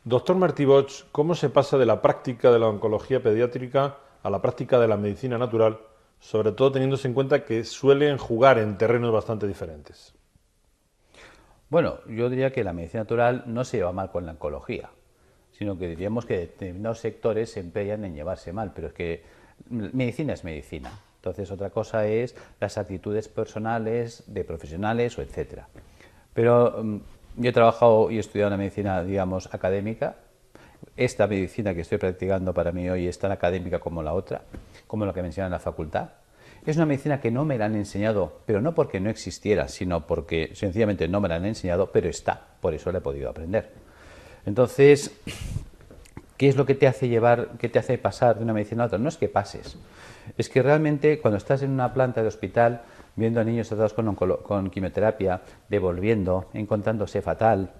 Doctor Martí Bosch, ¿cómo se pasa de la práctica de la oncología pediátrica a la práctica de la medicina natural, sobre todo teniéndose en cuenta que suelen jugar en terrenos bastante diferentes? Bueno, yo diría que la medicina natural no se lleva mal con la oncología, sino que diríamos que determinados sectores se empeñan en llevarse mal, pero es que medicina es medicina. Entonces, otra cosa es las actitudes personales de profesionales o etcétera. Pero yo he trabajado y he estudiado una medicina, digamos, académica. Esta medicina que estoy practicando para mí hoy es tan académica como la otra, como lo que me enseñan en la facultad. Es una medicina que no me la han enseñado, pero no porque no existiera, sino porque sencillamente no me la han enseñado, pero está, por eso la he podido aprender. Entonces, ¿qué es lo que te hace llevar, qué te hace pasar de una medicina a otra? No es que pases, es que realmente cuando estás en una planta de hospital, viendo a niños tratados con quimioterapia, devolviendo, encontrándose fatal,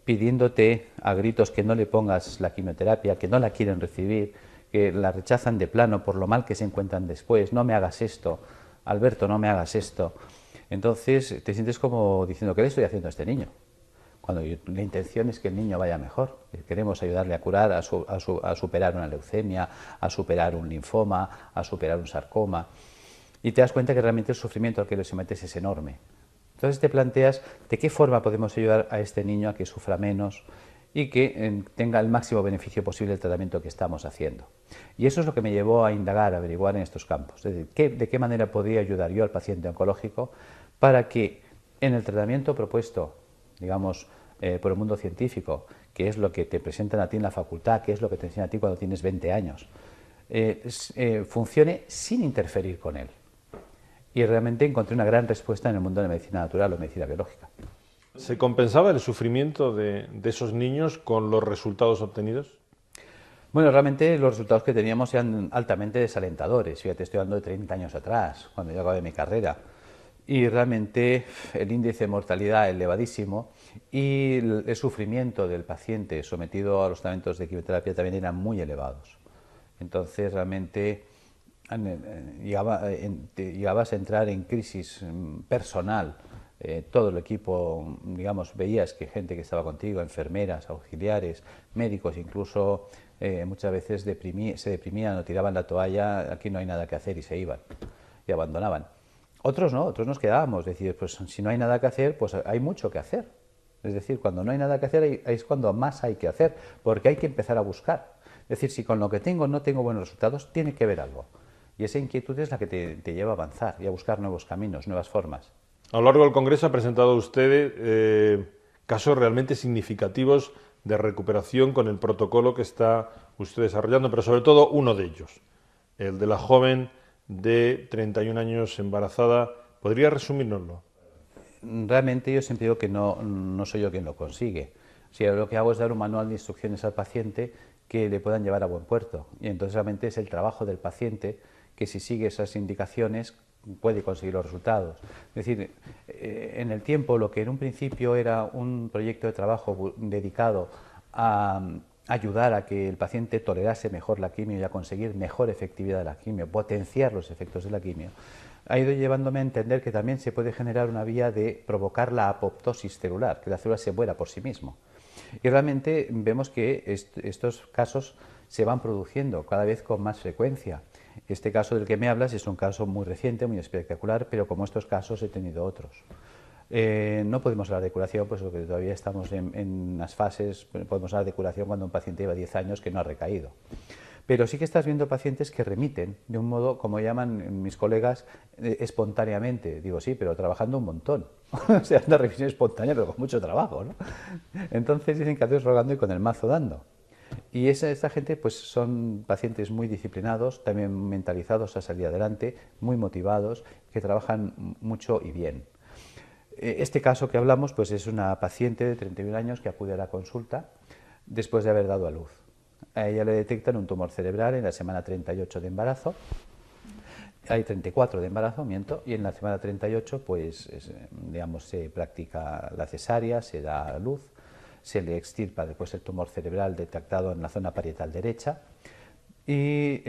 pidiéndote a gritos que no le pongas la quimioterapia, que no la quieren recibir, que la rechazan de plano por lo mal que se encuentran después, no me hagas esto, Alberto, no me hagas esto. Entonces te sientes como diciendo, ¿qué le estoy haciendo a este niño? Cuando la intención es que el niño vaya mejor. Queremos ayudarle a curar, a superar una leucemia, a superar un linfoma, a superar un sarcoma. Y te das cuenta que realmente el sufrimiento al que le sometes es enorme. Entonces te planteas de qué forma podemos ayudar a este niño a que sufra menos y que tenga el máximo beneficio posible del tratamiento que estamos haciendo. Y eso es lo que me llevó a indagar, a averiguar en estos campos. Es decir, de qué manera podría ayudar yo al paciente oncológico para que en el tratamiento propuesto, digamos, por el mundo científico, que es lo que te presentan a ti en la facultad, que es lo que te enseñan a ti cuando tienes 20 años, funcione sin interferir con él. Y realmente encontré una gran respuesta en el mundo de la medicina natural o medicina biológica. ¿Se compensaba el sufrimiento de esos niños con los resultados obtenidos? Bueno, realmente los resultados que teníamos eran altamente desalentadores. Fíjate, estoy hablando de 30 años atrás, cuando yo acabé mi carrera. Y realmente el índice de mortalidad elevadísimo y el sufrimiento del paciente sometido a los tratamientos de quimioterapia también eran muy elevados. Entonces realmente llegabas a entrar en crisis personal. Todo el equipo, digamos, veías que gente que estaba contigo, enfermeras, auxiliares, médicos, incluso muchas veces se deprimían o tiraban la toalla, aquí no hay nada que hacer y se iban y abandonaban. Otros no, otros nos quedábamos, es decir, pues si no hay nada que hacer, pues hay mucho que hacer. Es decir, cuando no hay nada que hacer, ahí es cuando más hay que hacer, porque hay que empezar a buscar. Es decir, si con lo que tengo no tengo buenos resultados, tiene que haber algo. Y esa inquietud es la que te lleva a avanzar y a buscar nuevos caminos, nuevas formas. A lo largo del Congreso ha presentado usted casos realmente significativos de recuperación con el protocolo que está usted desarrollando, pero sobre todo uno de ellos, el de la joven de 31 años embarazada. ¿Podría resumírnoslo? Realmente yo siempre digo que no soy yo quien lo consigue. O sea, lo que hago es dar un manual de instrucciones al paciente que le puedan llevar a buen puerto. Y entonces realmente es el trabajo del paciente que si sigue esas indicaciones puede conseguir los resultados. Es decir, en el tiempo lo que en un principio era un proyecto de trabajo dedicado a ayudar a que el paciente tolerase mejor la quimio y a conseguir mejor efectividad de la quimio, potenciar los efectos de la quimio, ha ido llevándome a entender que también se puede generar una vía de provocar la apoptosis celular, que la célula se muera por sí mismo. Y realmente vemos que estos casos se van produciendo cada vez con más frecuencia. Este caso del que me hablas es un caso muy reciente, muy espectacular, pero como estos casos he tenido otros. No podemos hablar de curación, pues porque todavía estamos en las fases, podemos hablar de curación cuando un paciente lleva 10 años que no ha recaído. Pero sí que estás viendo pacientes que remiten de un modo, como llaman mis colegas, espontáneamente. Digo, sí, pero trabajando un montón. O sea, una remisión espontánea, pero con mucho trabajo, ¿no? Entonces dicen que a Dios rogando y con el mazo dando. Y esta gente pues son pacientes muy disciplinados, también mentalizados a salir adelante, muy motivados, que trabajan mucho y bien. Este caso que hablamos pues es una paciente de 31 años que acude a la consulta después de haber dado a luz. A ella le detectan un tumor cerebral en la semana 38 de embarazo. Hay 34 de embarazo, miento, y en la semana 38 pues digamos, se practica la cesárea, se da a luz, se le extirpa después el tumor cerebral detectado en la zona parietal derecha. y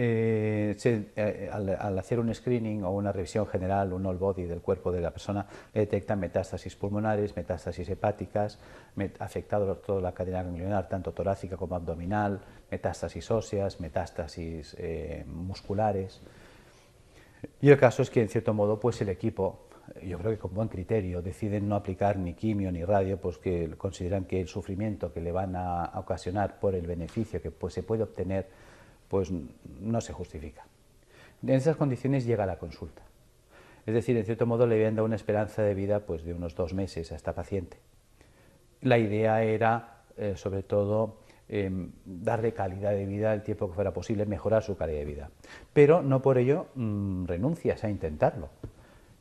al hacer un screening o una revisión general, un all body del cuerpo de la persona, detectan metástasis pulmonares, metástasis hepáticas, afectado toda la cadena ganglionar, tanto torácica como abdominal, metástasis óseas, metástasis musculares. Y el caso es que, en cierto modo, pues el equipo, yo creo que con buen criterio, deciden no aplicar ni quimio ni radio, pues que consideran que el sufrimiento que le van a ocasionar por el beneficio que pues se puede obtener, pues no se justifica. En esas condiciones llega la consulta. Es decir, en cierto modo le habían dado una esperanza de vida pues de unos 2 meses a esta paciente. La idea era, sobre todo, darle calidad de vida el tiempo que fuera posible, mejorar su calidad de vida. Pero no por ello renuncias a intentarlo.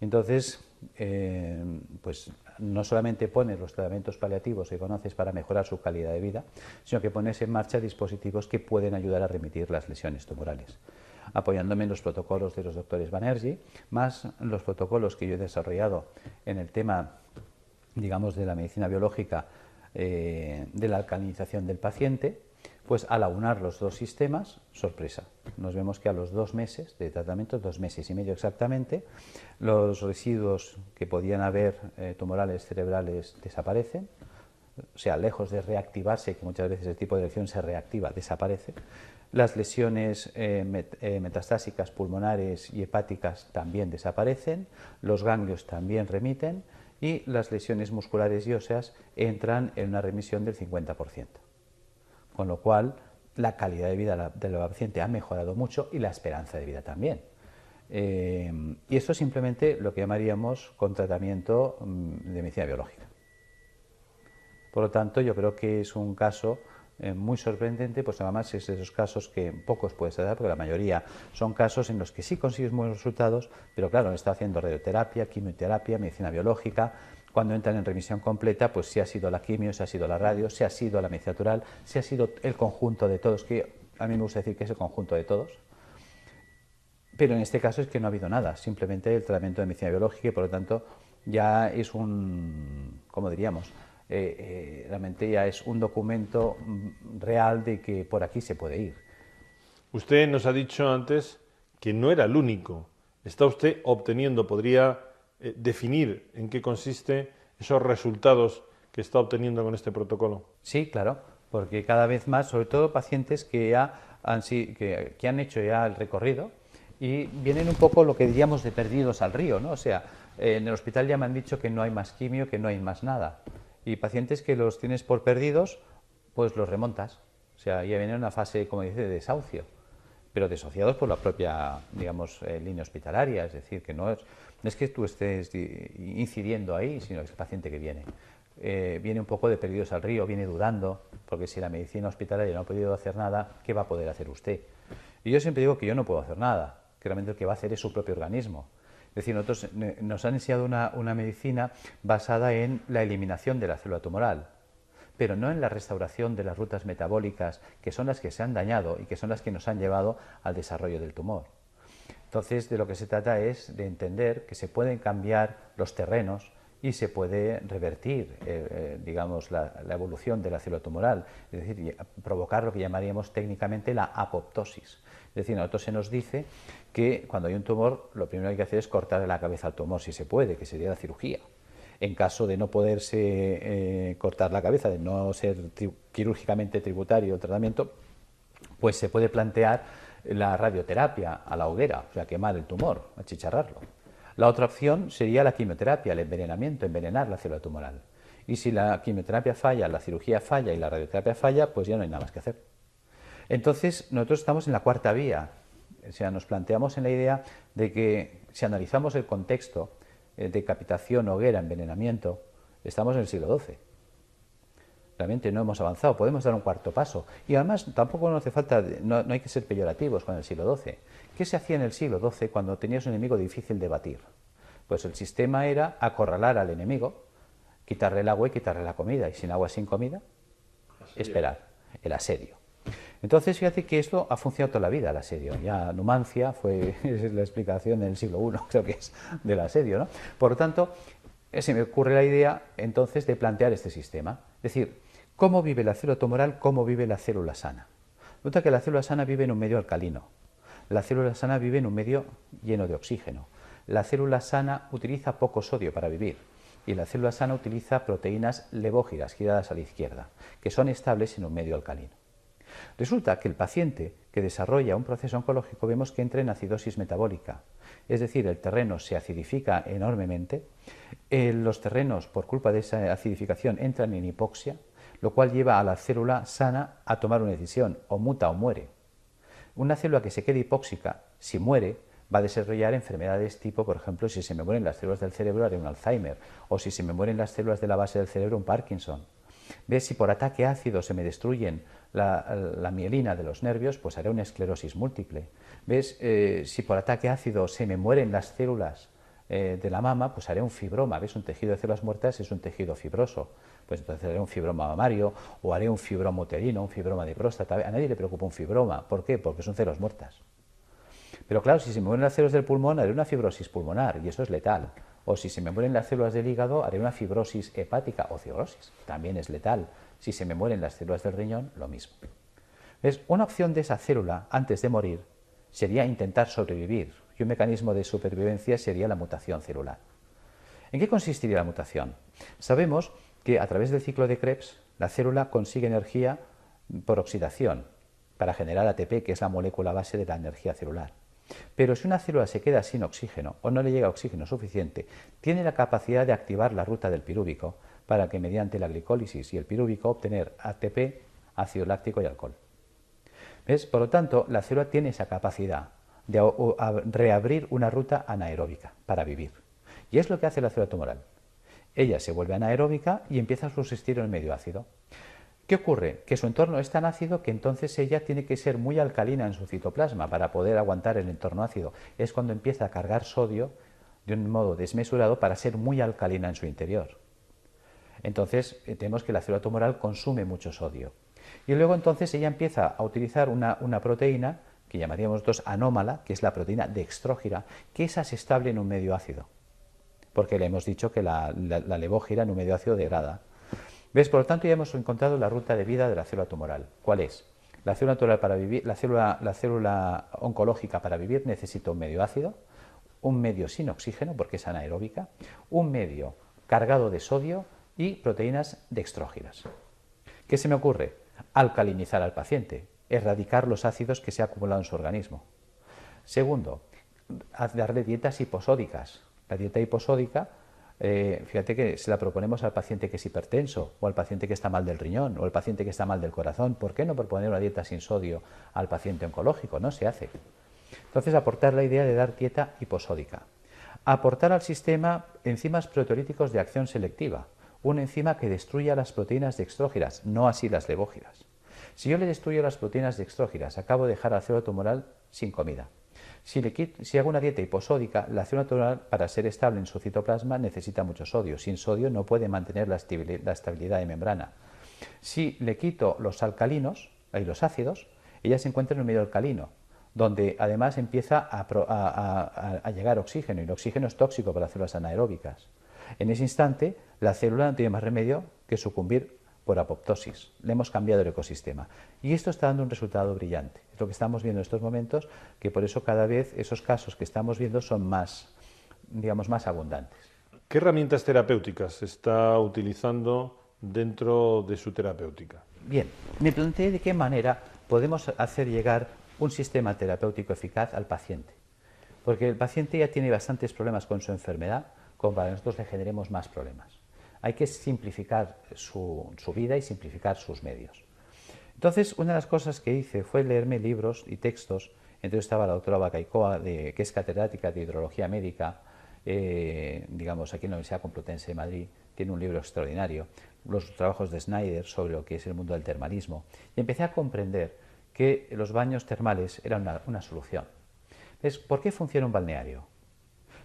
Entonces, pues no solamente pones los tratamientos paliativos que conoces para mejorar su calidad de vida, sino que pones en marcha dispositivos que pueden ayudar a remitir las lesiones tumorales, apoyándome en los protocolos de los doctores Banerjee, más los protocolos que yo he desarrollado en el tema, digamos, de la medicina biológica, de la alcalinización del paciente. Pues al aunar los dos sistemas, sorpresa, nos vemos que a los 2 meses de tratamiento, 2 meses y medio exactamente, los residuos que podían haber tumorales cerebrales desaparecen, o sea, lejos de reactivarse, que muchas veces el tipo de lesión se reactiva, desaparece. Las lesiones metastásicas pulmonares y hepáticas también desaparecen, los ganglios también remiten y las lesiones musculares y óseas entran en una remisión del 50%. Con lo cual, la calidad de vida de la paciente ha mejorado mucho y la esperanza de vida también. Y esto es simplemente lo que llamaríamos con tratamiento de medicina biológica. Por lo tanto, yo creo que es un caso muy sorprendente, pues además es de esos casos que pocos puedes dar, porque la mayoría son casos en los que sí consigues buenos resultados, pero claro, está haciendo radioterapia, quimioterapia, medicina biológica. Cuando entran en remisión completa, pues si ha sido la quimio, si ha sido la radio, si ha sido la medicina natural, si ha sido el conjunto de todos, que a mí me gusta decir que es el conjunto de todos. Pero en este caso es que no ha habido nada, simplemente el tratamiento de medicina biológica y por lo tanto ya es un, ¿cómo diríamos? Realmente ya es un documento real de que por aquí se puede ir. Usted nos ha dicho antes que no era el único. Está usted obteniendo, podría definir en qué consiste esos resultados que está obteniendo con este protocolo. Sí, claro, porque cada vez más, sobre todo pacientes que ya que han hecho ya el recorrido y vienen un poco lo que diríamos de perdidos al río, ¿no? O sea, en el hospital ya me han dicho que no hay más quimio, que no hay más nada. Y pacientes que los tienes por perdidos, pues los remontas. O sea, ya viene una fase, como dice, de desahucio, pero desociados por la propia, digamos, línea hospitalaria. Es decir, que no es que tú estés incidiendo ahí, sino que es el paciente que viene. Viene un poco de perdidos al río, viene dudando, porque si la medicina hospitalaria no ha podido hacer nada, ¿qué va a poder hacer usted? Y yo siempre digo que yo no puedo hacer nada, que realmente lo que va a hacer es su propio organismo. Es decir, nosotros nos han enseñado una medicina basada en la eliminación de la célula tumoral, pero no en la restauración de las rutas metabólicas, que son las que se han dañado y que son las que nos han llevado al desarrollo del tumor. Entonces, de lo que se trata es de entender que se pueden cambiar los terrenos y se puede revertir, digamos, la evolución de la célula tumoral, es decir, provocar lo que llamaríamos técnicamente la apoptosis. Es decir, a nosotros se nos dice que cuando hay un tumor, lo primero que hay que hacer es cortarle la cabeza al tumor, si se puede, que sería la cirugía. En caso de no poderse cortar la cabeza, de no ser quirúrgicamente tributario el tratamiento, pues se puede plantear la radioterapia a la hoguera, o sea, quemar el tumor, achicharrarlo. La otra opción sería la quimioterapia, el envenenamiento, envenenar la célula tumoral. Y si la quimioterapia falla, la cirugía falla y la radioterapia falla, pues ya no hay nada más que hacer. Entonces, nosotros estamos en la cuarta vía. O sea, nos planteamos en la idea de que si analizamos el contexto, decapitación, hoguera, envenenamiento, estamos en el siglo XII. Realmente no hemos avanzado, podemos dar un cuarto paso. Y además tampoco nos hace falta, no hay que ser peyorativos con el siglo XII. ¿Qué se hacía en el siglo XII cuando tenías un enemigo difícil de batir? Pues el sistema era acorralar al enemigo, quitarle el agua y quitarle la comida. Y sin agua, sin comida, esperar, el asedio. Entonces, fíjate que esto ha funcionado toda la vida, el asedio. Ya Numancia fue la explicación del siglo I, creo que es, del asedio, ¿no? Por lo tanto, se me ocurre la idea entonces de plantear este sistema. Es decir, ¿cómo vive la célula tumoral? ¿Cómo vive la célula sana? Resulta que la célula sana vive en un medio alcalino. La célula sana vive en un medio lleno de oxígeno. La célula sana utiliza poco sodio para vivir y la célula sana utiliza proteínas levógiras giradas a la izquierda, que son estables en un medio alcalino. Resulta que el paciente que desarrolla un proceso oncológico vemos que entra en acidosis metabólica, es decir, el terreno se acidifica enormemente, los terrenos por culpa de esa acidificación entran en hipoxia, lo cual lleva a la célula sana a tomar una decisión, o muta o muere. Una célula que se quede hipóxica, si muere, va a desarrollar enfermedades tipo, por ejemplo, si se me mueren las células del cerebro, haré un Alzheimer, o si se me mueren las células de la base del cerebro, un Parkinson. ¿Ves? Si por ataque ácido se me destruyen la mielina de los nervios, pues haré una esclerosis múltiple. ¿Ves? Si por ataque ácido se me mueren las células de la mama, pues haré un fibroma. ¿Ves? Un tejido de células muertas es un tejido fibroso. Pues entonces haré un fibroma mamario o haré un fibroma uterino, un fibroma de próstata. A nadie le preocupa un fibroma. ¿Por qué? Porque son células muertas. Pero claro, si se me mueren las células del pulmón, haré una fibrosis pulmonar y eso es letal. O si se me mueren las células del hígado, haré una fibrosis hepática o cirrosis, también es letal. Si se me mueren las células del riñón, lo mismo. ¿Ves? Una opción de esa célula antes de morir sería intentar sobrevivir y un mecanismo de supervivencia sería la mutación celular. ¿En qué consistiría la mutación? Sabemos que a través del ciclo de Krebs la célula consigue energía por oxidación para generar ATP, que es la molécula base de la energía celular. Pero si una célula se queda sin oxígeno o no le llega oxígeno suficiente, tiene la capacidad de activar la ruta del pirúvico para que mediante la glicólisis y el pirúvico obtener ATP, ácido láctico y alcohol. ¿Ves? Por lo tanto, la célula tiene esa capacidad de reabrir una ruta anaeróbica para vivir. Y es lo que hace la célula tumoral. Ella se vuelve anaeróbica y empieza a subsistir en el medio ácido. ¿Qué ocurre? Que su entorno es tan ácido que entonces ella tiene que ser muy alcalina en su citoplasma para poder aguantar el entorno ácido. Es cuando empieza a cargar sodio de un modo desmesurado para ser muy alcalina en su interior. Entonces tenemos que la célula tumoral consume mucho sodio. Y luego entonces ella empieza a utilizar una proteína que llamaríamos nosotros anómala, que es la proteína dextrógira, que es asestable en un medio ácido. Porque le hemos dicho que la levógira en un medio ácido degrada. ¿Ves? Por lo tanto, ya hemos encontrado la ruta de vida de la célula tumoral. ¿Cuál es? La célula tumoral para vivir, la célula oncológica para vivir necesita un medio ácido, un medio sin oxígeno, porque es anaeróbica, un medio cargado de sodio y proteínas dextrógiras. ¿Qué se me ocurre? Alcalinizar al paciente, erradicar los ácidos que se han acumulado en su organismo. Segundo, darle dietas hiposódicas. La dieta hiposódica, fíjate que se la proponemos al paciente que es hipertenso, o al paciente que está mal del riñón, o al paciente que está mal del corazón. ¿Por qué no proponer una dieta sin sodio al paciente oncológico? No se hace. Entonces, aportar la idea de dar dieta hiposódica. Aportar al sistema enzimas proteolíticos de acción selectiva, una enzima que destruya las proteínas dextrógiras, no así las levógiras. Si yo le destruyo las proteínas dextrógiras, acabo de dejar a la célula tumoral sin comida. Si hago una dieta hiposódica, la célula tumoral, para ser estable en su citoplasma, necesita mucho sodio. Sin sodio no puede mantener la estabilidad de membrana. Si le quito los alcalinos y los ácidos, ella se encuentra en un medio alcalino, donde además empieza a llegar oxígeno, y el oxígeno es tóxico para las células anaeróbicas. En ese instante, la célula no tiene más remedio que sucumbir por apoptosis. Le hemos cambiado el ecosistema. Y esto está dando un resultado brillante. Es lo que estamos viendo en estos momentos, que por eso cada vez esos casos que estamos viendo son más, digamos, más abundantes. ¿Qué herramientas terapéuticas está utilizando dentro de su terapéutica? Bien, me planteé de qué manera podemos hacer llegar un sistema terapéutico eficaz al paciente. Porque el paciente ya tiene bastantes problemas con su enfermedad, como para que nosotros le generemos más problemas. Hay que simplificar su vida y simplificar sus medios. Entonces, una de las cosas que hice fue leerme libros y textos. Entonces estaba la doctora Bacaicoa, que es catedrática de hidrología médica, digamos, aquí en la Universidad Complutense de Madrid, tiene un libro extraordinario, los trabajos de Snyder sobre lo que es el mundo del termalismo. Y empecé a comprender que los baños termales eran una solución. Entonces, ¿por qué funciona un balneario?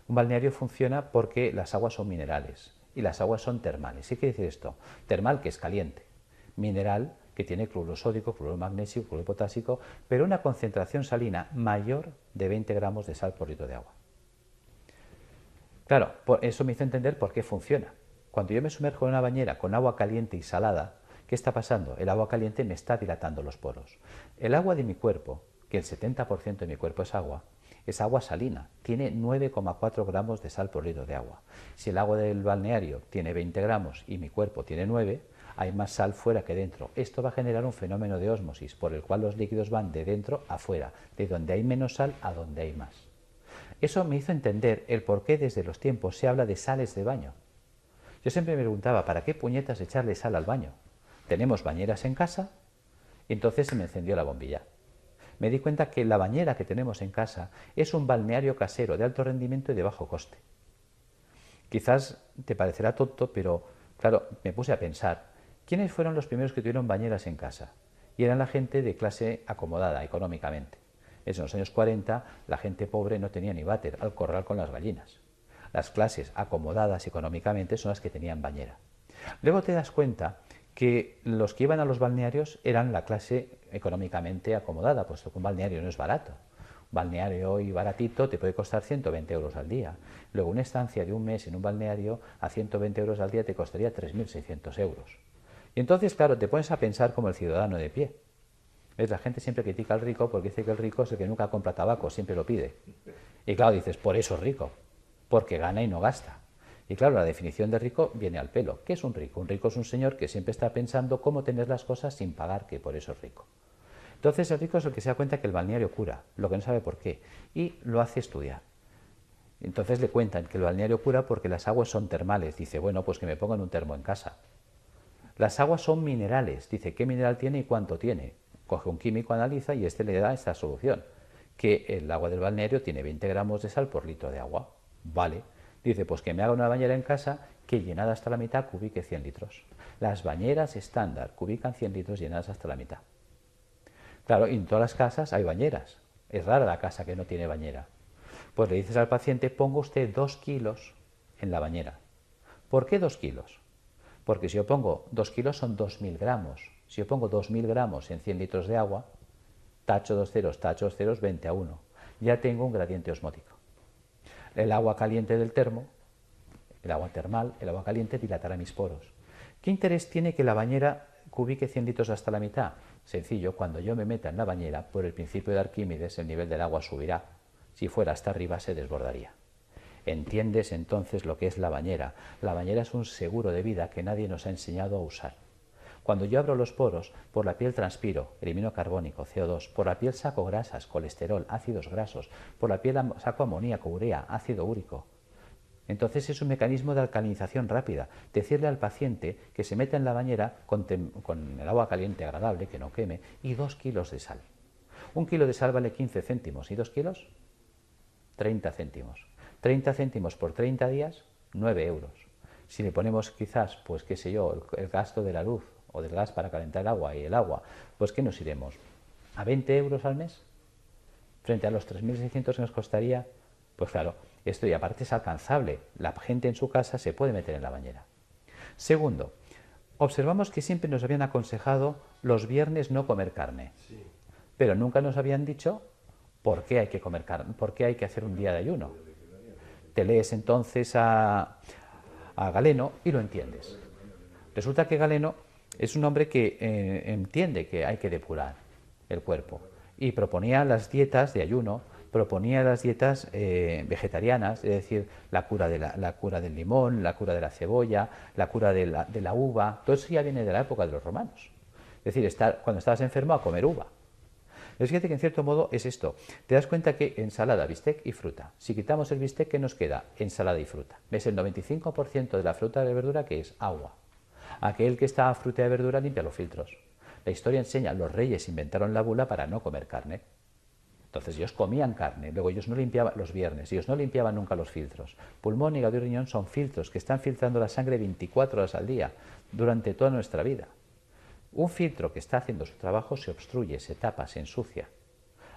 Un balneario funciona porque las aguas son minerales y las aguas son termales. ¿Qué quiere decir esto? Termal, que es caliente. Mineral, que tiene cloruro sódico, cloruro magnesio, cloruro potásico, pero una concentración salina mayor de 20 gramos de sal por litro de agua. Claro, eso me hizo entender por qué funciona. Cuando yo me sumerjo en una bañera con agua caliente y salada, ¿Qué está pasando? El agua caliente me está dilatando los poros. El agua de mi cuerpo, que el 70% de mi cuerpo es agua salina, tiene 9,4 gramos de sal por litro de agua. Si el agua del balneario tiene 20 gramos y mi cuerpo tiene 9, hay más sal fuera que dentro. Esto va a generar un fenómeno de ósmosis, por el cual los líquidos van de dentro a fuera, de donde hay menos sal a donde hay más. Eso me hizo entender el por qué desde los tiempos se habla de sales de baño. Yo siempre me preguntaba, ¿para qué puñetas echarle sal al baño? Tenemos bañeras en casa y entonces se me encendió la bombilla. Me di cuenta que la bañera que tenemos en casa es un balneario casero de alto rendimiento y de bajo coste. Quizás te parecerá tonto, pero claro, me puse a pensar, ¿quiénes fueron los primeros que tuvieron bañeras en casa? Y eran la gente de clase acomodada económicamente. En los años 40 la gente pobre no tenía ni váter al corral con las gallinas. Las clases acomodadas económicamente son las que tenían bañera. Luego te das cuenta que los que iban a los balnearios eran la clase económicamente acomodada, puesto que un balneario no es barato. Un balneario hoy baratito te puede costar 120 euros al día. Luego una estancia de un mes en un balneario a 120 euros al día te costaría 3.600 euros. Y entonces, claro, te pones a pensar como el ciudadano de pie. ¿Ves? La gente siempre critica al rico porque dice que el rico es el que nunca compra tabaco, siempre lo pide. Y claro, dices, por eso es rico, porque gana y no gasta. Y claro, la definición de rico viene al pelo. ¿Qué es un rico? Un rico es un señor que siempre está pensando cómo tener las cosas sin pagar, que por eso es rico. Entonces el rico es el que se da cuenta que el balneario cura, lo que no sabe por qué, y lo hace estudiar. Entonces le cuentan que el balneario cura porque las aguas son termales. Dice, bueno, pues que me pongan un termo en casa. Las aguas son minerales. Dice, ¿qué mineral tiene y cuánto tiene? Coge un químico, analiza y este le da esta solución, que el agua del balneario tiene 20 gramos de sal por litro de agua. Vale. Dice, pues que me haga una bañera en casa que llenada hasta la mitad cubique 100 litros. Las bañeras estándar cubican 100 litros llenadas hasta la mitad. Claro, y en todas las casas hay bañeras. Es rara la casa que no tiene bañera. Pues le dices al paciente, ponga usted 2 kilos en la bañera. ¿Por qué 2 kilos? Porque si yo pongo 2 kilos son 2.000 gramos. Si yo pongo 2.000 gramos en 100 litros de agua, tacho 2 ceros, 20 a 1. Ya tengo un gradiente osmótico. El agua caliente del termo, el agua termal, el agua caliente dilatará mis poros. ¿Qué interés tiene que la bañera cubique 100 litros hasta la mitad? Sencillo, cuando yo me meta en la bañera, por el principio de Arquímedes, el nivel del agua subirá. Si fuera hasta arriba, se desbordaría. ¿Entiendes entonces lo que es la bañera? La bañera es un seguro de vida que nadie nos ha enseñado a usar. Cuando yo abro los poros, por la piel transpiro, elimino carbónico, CO2, por la piel saco grasas, colesterol, ácidos grasos, por la piel saco amoníaco, urea, ácido úrico. Entonces es un mecanismo de alcalinización rápida. Decirle al paciente que se meta en la bañera con el agua caliente agradable, que no queme, y 2 kilos de sal. 1 kilo de sal vale 15 céntimos. ¿Y 2 kilos? 30 céntimos. 30 céntimos por 30 días, 9 euros. Si le ponemos quizás, pues qué sé yo, el gasto de la luz o del gas para calentar el agua y el agua, pues ¿qué nos iremos? ¿A 20 euros al mes? Frente a los 3.600 que nos costaría, pues claro, esto y aparte es alcanzable. La gente en su casa se puede meter en la bañera. Segundo, observamos que siempre nos habían aconsejado los viernes no comer carne, pero nunca nos habían dicho por qué hay que comer carne, por qué hay que hacer un día de ayuno. Te lees entonces a Galeno y lo entiendes. Resulta que Galeno es un hombre que entiende que hay que depurar el cuerpo y proponía las dietas de ayuno, proponía las dietas vegetarianas, es decir, la cura del limón, la cura de la cebolla, la cura de la uva. Todo eso ya viene de la época de los romanos. Es decir, cuando estabas enfermo, a comer uva. Es fíjate que en cierto modo es esto. Te das cuenta que ensalada, bistec y fruta. Si quitamos el bistec, ¿qué nos queda? Ensalada y fruta. ¿Ves? El 95% de la fruta y la verdura, que es agua. Aquel que está a fruta y verdura limpia los filtros. La historia enseña, los reyes inventaron la bula para no comer carne. Entonces ellos comían carne, luego ellos no limpiaban los viernes, ellos no limpiaban nunca los filtros. Pulmón, hígado y riñón son filtros que están filtrando la sangre 24 horas al día, durante toda nuestra vida. Un filtro que está haciendo su trabajo se obstruye, se tapa, se ensucia.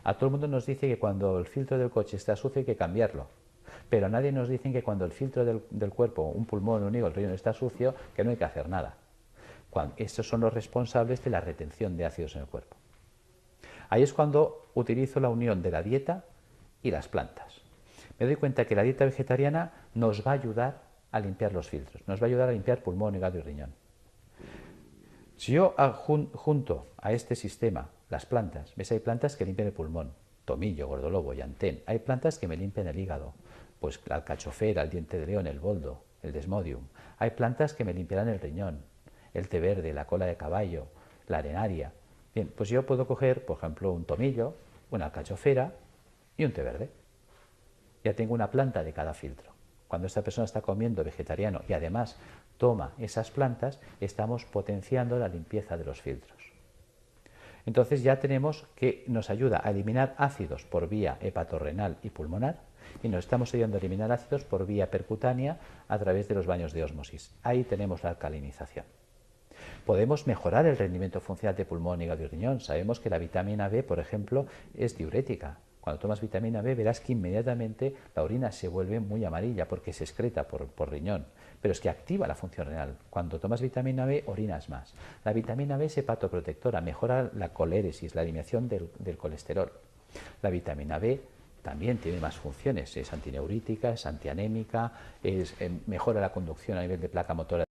A todo el mundo nos dice que cuando el filtro del coche está sucio hay que cambiarlo, pero a nadie nos dice que cuando el filtro del cuerpo, un pulmón, un hígado, el riñón está sucio, que no hay que hacer nada. Estos son los responsables de la retención de ácidos en el cuerpo. Ahí es cuando utilizo la unión de la dieta y las plantas. Me doy cuenta que la dieta vegetariana nos va a ayudar a limpiar los filtros, nos va a ayudar a limpiar pulmón, hígado y riñón. Si yo junto a este sistema las plantas, ves, hay plantas que limpian el pulmón, tomillo, gordolobo, llantén, hay plantas que me limpian el hígado, pues la alcachofera, el diente de león, el boldo, el desmodium, hay plantas que me limpiarán el riñón, el té verde, la cola de caballo, la arenaria. Bien, pues yo puedo coger, por ejemplo, un tomillo, una alcachofera y un té verde. Ya tengo una planta de cada filtro. Cuando esta persona está comiendo vegetariano y además toma esas plantas, estamos potenciando la limpieza de los filtros. Entonces ya tenemos que nos ayuda a eliminar ácidos por vía hepatorrenal y pulmonar y nos estamos ayudando a eliminar ácidos por vía percutánea a través de los baños de ósmosis. Ahí tenemos la alcalinización. Podemos mejorar el rendimiento funcional de pulmón, hígado y riñón. Sabemos que la vitamina B, por ejemplo, es diurética. Cuando tomas vitamina B verás que inmediatamente la orina se vuelve muy amarilla porque se excreta por riñón, pero es que activa la función renal. Cuando tomas vitamina B orinas más. La vitamina B es hepatoprotectora, mejora la coléresis, la eliminación del colesterol. La vitamina B también tiene más funciones, es antineurítica, es antianémica, mejora la conducción a nivel de placa motora